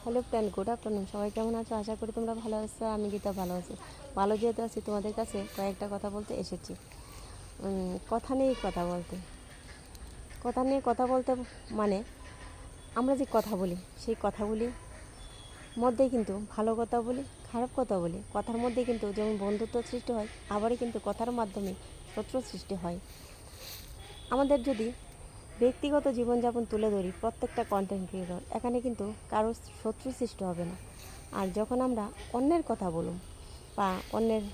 Hello friend, good afternoon. সবাই কেমন আছো? আশা করি তোমরা ভালো আছো। আমি গীতা ভালো আছি। ভালো যেহেতু আছি, তোমাদের কাছে কয়েকটা কথা বলতে এসেছি। কথা নিয়ে কথা বলতে মানে আমরা যে কথা বলি, সেই কথাগুলি মধ্যে কিন্তু ভালো কথা বলি, খারাপ কথা বলি। কথার মধ্যে কিন্তু যেমন বন্ধুত্ব সৃষ্টি হয়, আবারও কিন্তু কথার মাধ্যমে শত্রু সৃষ্টি হয়। আমাদের যদি ব্যক্তিগত জীবনযাপন তুলে ধরি, প্রত্যেকটা কন্টেন্ট ক্রিয়েটর এখানে কিন্তু কারো শত্রু সৃষ্টি হবে না। আর যখন আমরা অন্যের কথা বলুম বা অন্যের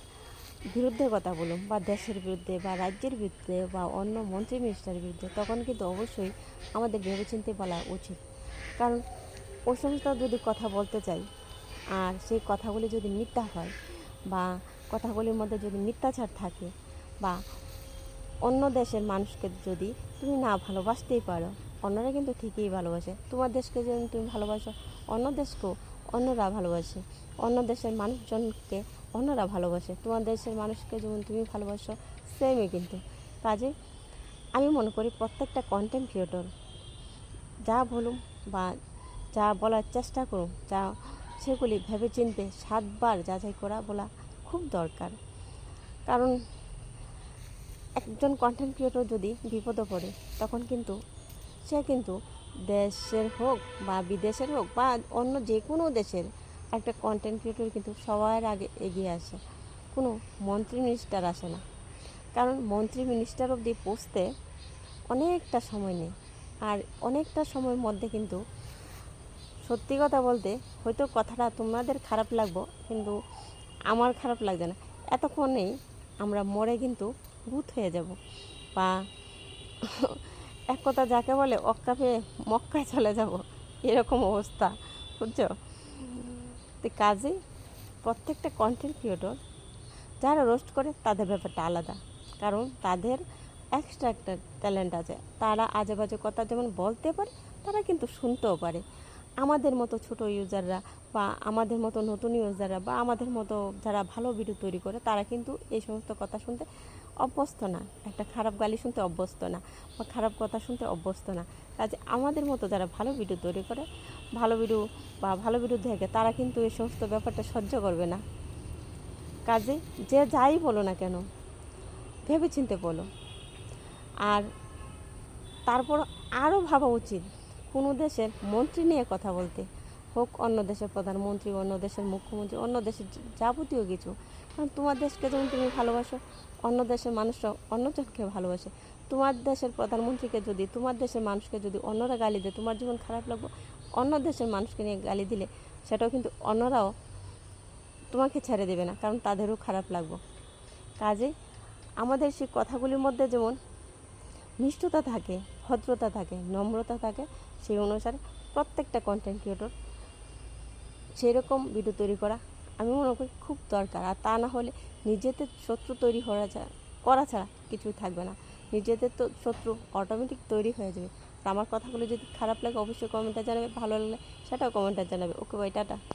বিরুদ্ধে কথা বলুম, বা দেশের বিরুদ্ধে বা রাজ্যের বিরুদ্ধে বা অন্য মন্ত্রী মিনিস্টারের বিরুদ্ধে, তখন কিন্তু অবশ্যই আমাদের ভেবেচিন্তে বলা উচিত। কারণ ওই সমস্ত যদি কথা বলতে চাই আর সেই কথাগুলি যদি মিথ্যা হয়, বা কথাগুলির মধ্যে যদি মিথ্যাচার থাকে, বা অন্য দেশের মানুষকে যদি তুমি না ভালোবাসতেই পারো, অন্যরা কিন্তু ঠিকই ভালোবাসে। তোমার দেশকে যেমন তুমি ভালোবাসো, অন্য দেশকেও অন্যরা ভালোবাসে। অন্য দেশের মানুষজনকে অন্যরা ভালোবাসে। তোমার দেশের মানুষকে যেমন তুমি ভালোবাসো, সেমই কিন্তু। কাজে আমি মনে করি প্রত্যেকটা কন্টেন্ট ক্রিয়েটর যা বলুন বা যা বলার চেষ্টা করুন, সেগুলি ভেবেচিন্তে 7বার যাচাই করা বলা খুব দরকার। কারণ একজন কন্টেন্ট ক্রিয়েটর যদি বিপদে পড়ে, তখন কিন্তু সে কিন্তু দেশের হোক বা বিদেশের হোক বা অন্য যে কোনো দেশের একটা কন্টেন্ট ক্রিয়েটর কিন্তু সবার আগে এগিয়ে আসে। কোনো মন্ত্রী মিনিস্টার আসে না। কারণ মন্ত্রী মিনিস্টার অবধি পৌঁছতে অনেকটা সময় নেই। আর অনেকটা সময়ের মধ্যে কিন্তু সত্যি কথা বলতে হয়তো কথাটা তোমাদের খারাপ লাগবো, কিন্তু আমার খারাপ লাগছে না। এতক্ষণেই আমরা মরে কিন্তু ভূত হয়ে যাব, বা এক কথা যাকে বলে অক্কা পেয়ে মক্কায় চলে যাব, এরকম অবস্থা, বুঝছো? তো কাজেই প্রত্যেকটা কন্টেন্ট ক্রিয়েটর যারা রোস্ট করে তাদের ব্যাপারটা আলাদা। কারণ তাদের এক্সট্রা একটা ট্যালেন্ট আছে। তারা আজে বাজে কথা যেমন বলতে পারে, তারা কিন্তু শুনতেও পারে। আমাদের মতো ছোটো ইউজাররা বা আমাদের মতো নতুন ইউজাররা বা আমাদের মতো যারা ভালো ভিডিও তৈরি করে, তারা কিন্তু এই সমস্ত কথা শুনতে অভ্যস্ত না। একটা খারাপ গালি শুনতে অভ্যস্ত না, বা খারাপ কথা শুনতে অভ্যস্ত না। কাজে আমাদের মতো যারা ভালো ভিডিও তৈরি করে, ভালো ভিডিও দেখে, তারা কিন্তু এই সমস্ত ব্যাপারটা সহ্য করবে না। কাজে যে যাই বলো না কেন, ভেবেচিন্তে বলো। আর তারপর আরও ভাবা উচিত কোনো দেশের মন্ত্রী নিয়ে কথা বলতে, হোক অন্য দেশের প্রধানমন্ত্রী, অন্য দেশের মুখ্যমন্ত্রী, অন্য দেশের যাবতীয় কিছু। কারণ তোমার দেশকে যেমন তুমি ভালোবাসো, অন্য দেশের মানুষরা অন্যজনকে ভালোবাসে। তোমার দেশের প্রধানমন্ত্রীকে যদি, তোমার দেশের মানুষকে যদি অন্যরা গালি দেয়, তোমার জীবন খারাপ লাগবে। অন্য দেশের মানুষকে নিয়ে গালি দিলে সেটাও কিন্তু অন্যরাও তোমাকে ছেড়ে দেবে না, কারণ তাদেরও খারাপ লাগবে। কাজে আমাদের সেই কথাগুলির মধ্যে যেমন মিষ্টতা থাকে, ভদ্রতা থাকে, নম্রতা থাকে, সেই অনুসারে প্রত্যেকটা কন্টেন্ট ক্রিয়েটর সেরকম ভিডিও তৈরি করা আমি মনে করি খুব দরকার। আর তা না হলে নিজেদের শত্রু তৈরি করা ছাড়া কিছুই থাকবে না। নিজেদের তো শত্রু অটোমেটিক তৈরি হয়ে যাবে। আমার কথাগুলো যদি খারাপ লাগে অবশ্যই কমেন্টে জানাবে, ভালো লাগলে সেটাও কমেন্টে জানাবে। Okay bye, tata.